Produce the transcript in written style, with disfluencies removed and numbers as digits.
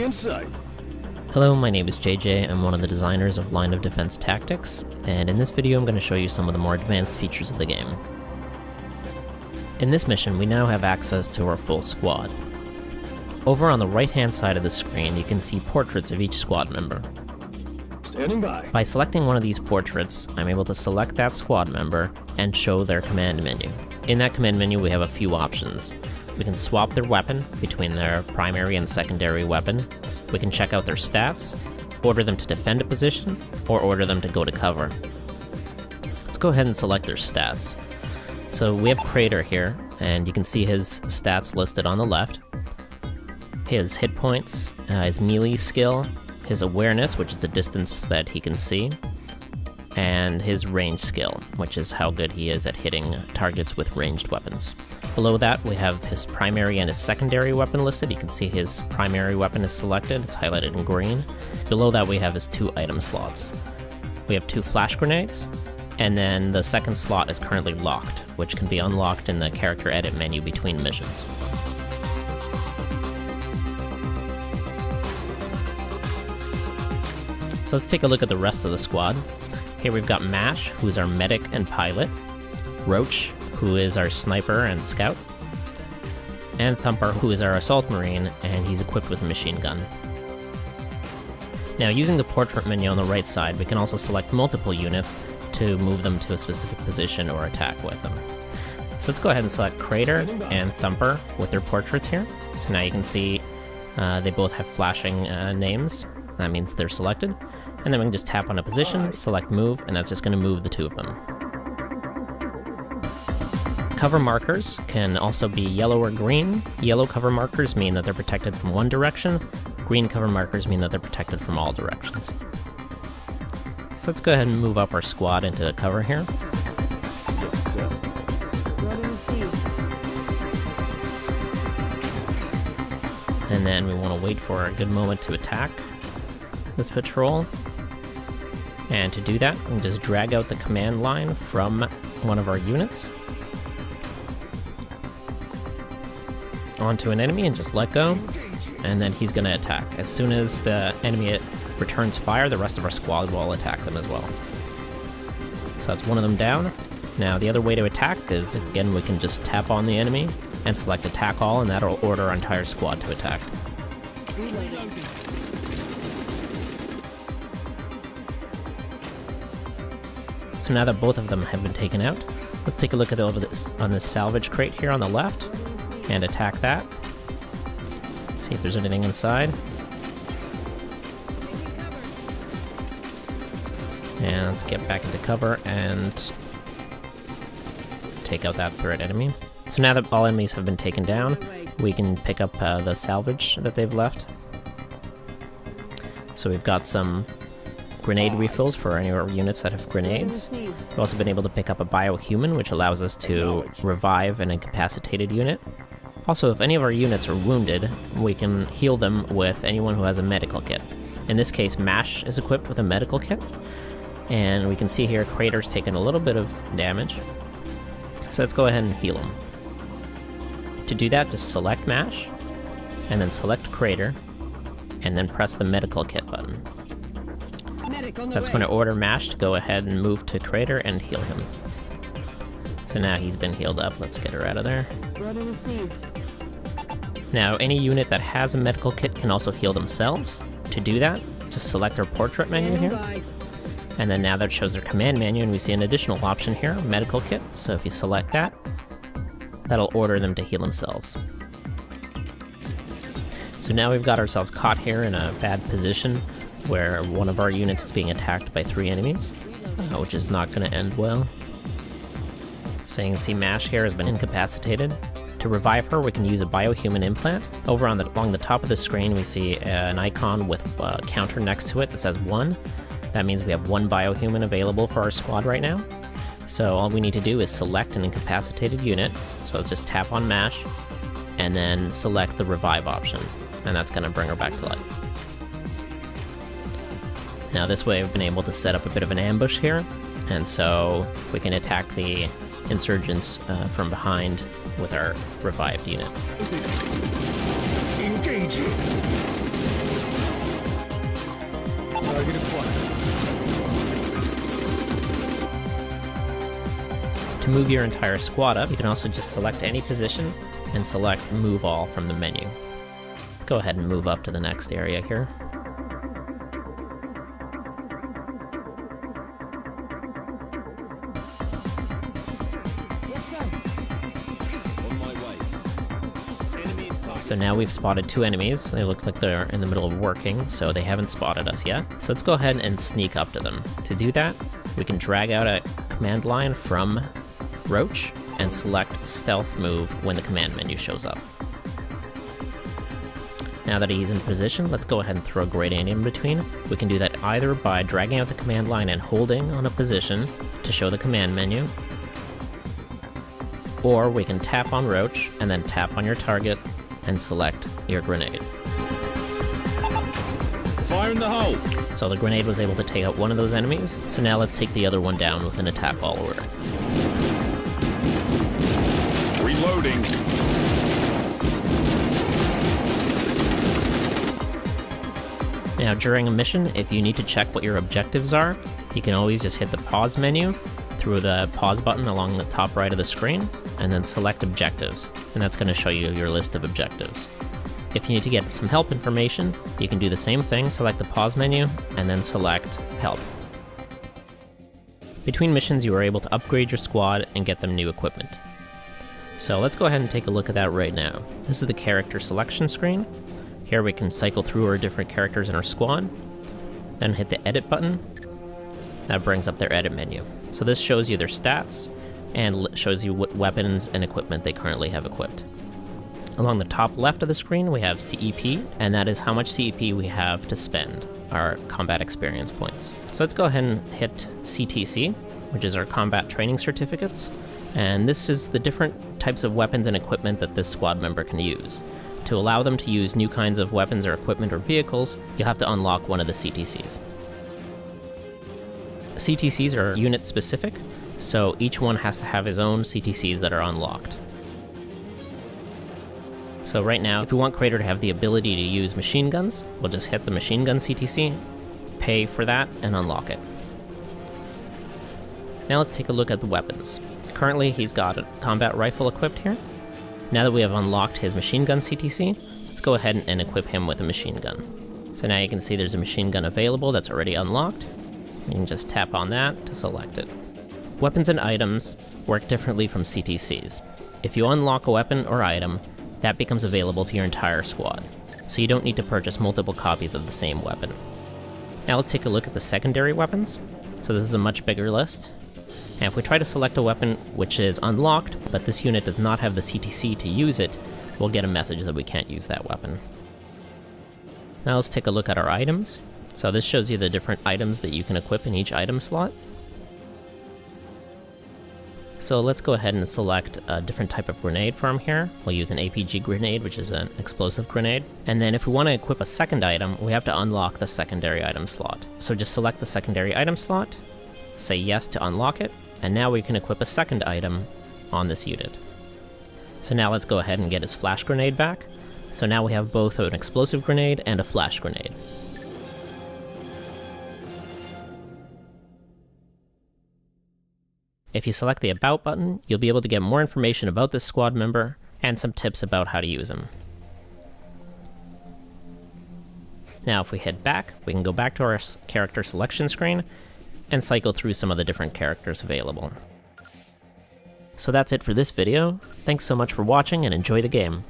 enemy in sight. Hello, my name is JJ. I'm one of the designers of Line of Defense Tactics, and in this video I'm going to show you some of the more advanced features of the game. In this mission, we now have access to our full squad. Over on the right-hand side of the screen, you can see portraits of each squad member. Standing by. By selecting one of these portraits, I'm able to select that squad member and show their command menu. In that command menu, we have a few options. We can swap their weapon between their primary and secondary weapon. We can check out their stats, order them to defend a position, or order them to go to cover. Let's go ahead and select their stats. So we have Crater here, and you can see his stats listed on the left. His hit points, his melee skill, his awareness, which is the distance that he can see, and his range skill, which is how good he is at hitting targets with ranged weapons. Below that, we have his primary and his secondary weapon listed. You can see his primary weapon is selected, it's highlighted in green. Below that, we have his 2 item slots. We have 2 flash grenades, and then the second slot is currently locked, which can be unlocked in the character edit menu between missions. So let's take a look at the rest of the squad. Here we've got Mash, who's our medic and pilot, Roach, who is our sniper and scout, and Thumper, who is our assault marine, and he's equipped with a machine gun. Now, using the portrait menu on the right side, we can also select multiple units to move them to a specific position or attack with them. So let's go ahead and select Crater and Thumper with their portraits here. So now you can see they both have flashing names. That means they're selected. And then we can just tap on a position, select move, and that's just going to move the 2 of them. Cover markers can also be yellow or green. Yellow cover markers mean that they're protected from one direction. Green cover markers mean that they're protected from all directions. So let's go ahead and move up our squad into cover here. And then we want to wait for a good moment to attack this patrol. And to do that, we can just drag out the command line from one of our units onto an enemy and just let go, and then he's going to attack. As soon as the enemy returns fire, the rest of our squad will attack them as well. So that's one of them down. Now the other way to attack is, again, we can just tap on the enemy and select attack all, and that'll order our entire squad to attack. So now that both of them have been taken out, let's take a look at over this on this salvage crate here on the left and attack that. See if there's anything inside. And let's get back into cover and take out that threat enemy. So now that all enemies have been taken down, we can pick up the salvage that they've left. So we've got some grenade refills for any of our units that have grenades. We've also been able to pick up a biohuman, which allows us to revive an incapacitated unit. Also, if any of our units are wounded, we can heal them with anyone who has a medical kit. In this case, Mash is equipped with a medical kit, and we can see here Crater's taken a little bit of damage. So let's go ahead and heal him. To do that, just select Mash, and then select Crater, and then press the medical kit button. That's going to order Mash to go ahead and move to Crater and heal him. So now he's been healed up. Let's get her out of there. Now, any unit that has a medical kit can also heal themselves. To do that, just select our portrait menu here. And then now that shows their command menu, and we see an additional option here, medical kit. So if you select that, that'll order them to heal themselves. So now we've got ourselves caught here in a bad position where one of our units is being attacked by 3 enemies, which is not going to end well. So you can see Mash here has been incapacitated. To revive her, we can use a biohuman implant. Over along the top of the screen, we see an icon with a counter next to it that says 1. That means we have 1 biohuman available for our squad right now. So all we need to do is select an incapacitated unit. So let's just tap on Mash, and then select the revive option, and that's going to bring her back to life. Now this way we've been able to set up a bit of an ambush here, and so we can attack the insurgents from behind with our revived unit. Engaging. Target acquired. To move your entire squad up, you can also just select any position and select Move All from the menu. Let's go ahead and move up to the next area here. So now we've spotted 2 enemies. They look like they're in the middle of working, so they haven't spotted us yet. So let's go ahead and sneak up to them. To do that, we can drag out a command line from Roach and select Stealth Move when the command menu shows up. Now that he's in position, let's go ahead and throw a grenade in between. We can do that either by dragging out the command line and holding on a position to show the command menu, or we can tap on Roach and then tap on your target and select your grenade. Fire in the hole! So the grenade was able to take out one of those enemies, so now let's take the other one down with an attack follower. Reloading! Now during a mission, if you need to check what your objectives are, you can always just hit the pause menu through the pause button along the top right of the screen, and then select objectives, and that's going to show you your list of objectives. If you need to get some help information, you can do the same thing, select the pause menu, and then select help. Between missions, you are able to upgrade your squad and get them new equipment. So let's go ahead and take a look at that right now. This is the character selection screen. Here we can cycle through our different characters in our squad, then hit the edit button. That brings up their edit menu. So this shows you their stats and shows you what weapons and equipment they currently have equipped. Along the top left of the screen, we have CEP, and that is how much CEP we have to spend, our combat experience points. So let's go ahead and hit CTC, which is our combat training certificates. And this is the different types of weapons and equipment that this squad member can use. To allow them to use new kinds of weapons or equipment or vehicles, you'll have to unlock one of the CTCs. CTCs are unit specific, so each one has to have his own CTCs that are unlocked. So right now, if we want Crater to have the ability to use machine guns, we'll just hit the machine gun CTC, pay for that, and unlock it. Now let's take a look at the weapons. Currently, he's got a combat rifle equipped here. Now that we have unlocked his machine gun CTC, let's go ahead and equip him with a machine gun. So now you can see there's a machine gun available that's already unlocked. You can just tap on that to select it. Weapons and items work differently from CTCs. If you unlock a weapon or item, that becomes available to your entire squad, so you don't need to purchase multiple copies of the same weapon. Now let's take a look at the secondary weapons. So this is a much bigger list. And if we try to select a weapon which is unlocked, but this unit does not have the CTC to use it, we'll get a message that we can't use that weapon. Now let's take a look at our items. So this shows you the different items that you can equip in each item slot. So let's go ahead and select a different type of grenade from here. We'll use an APG grenade, which is an explosive grenade. And then if we want to equip a second item, we have to unlock the secondary item slot. So just select the secondary item slot, say yes to unlock it, and now we can equip a second item on this unit. So now let's go ahead and get his flash grenade back. So now we have both an explosive grenade and a flash grenade. If you select the About button, you'll be able to get more information about this squad member and some tips about how to use him. Now if we head back, we can go back to our character selection screen and cycle through some of the different characters available. So that's it for this video. Thanks so much for watching and enjoy the game.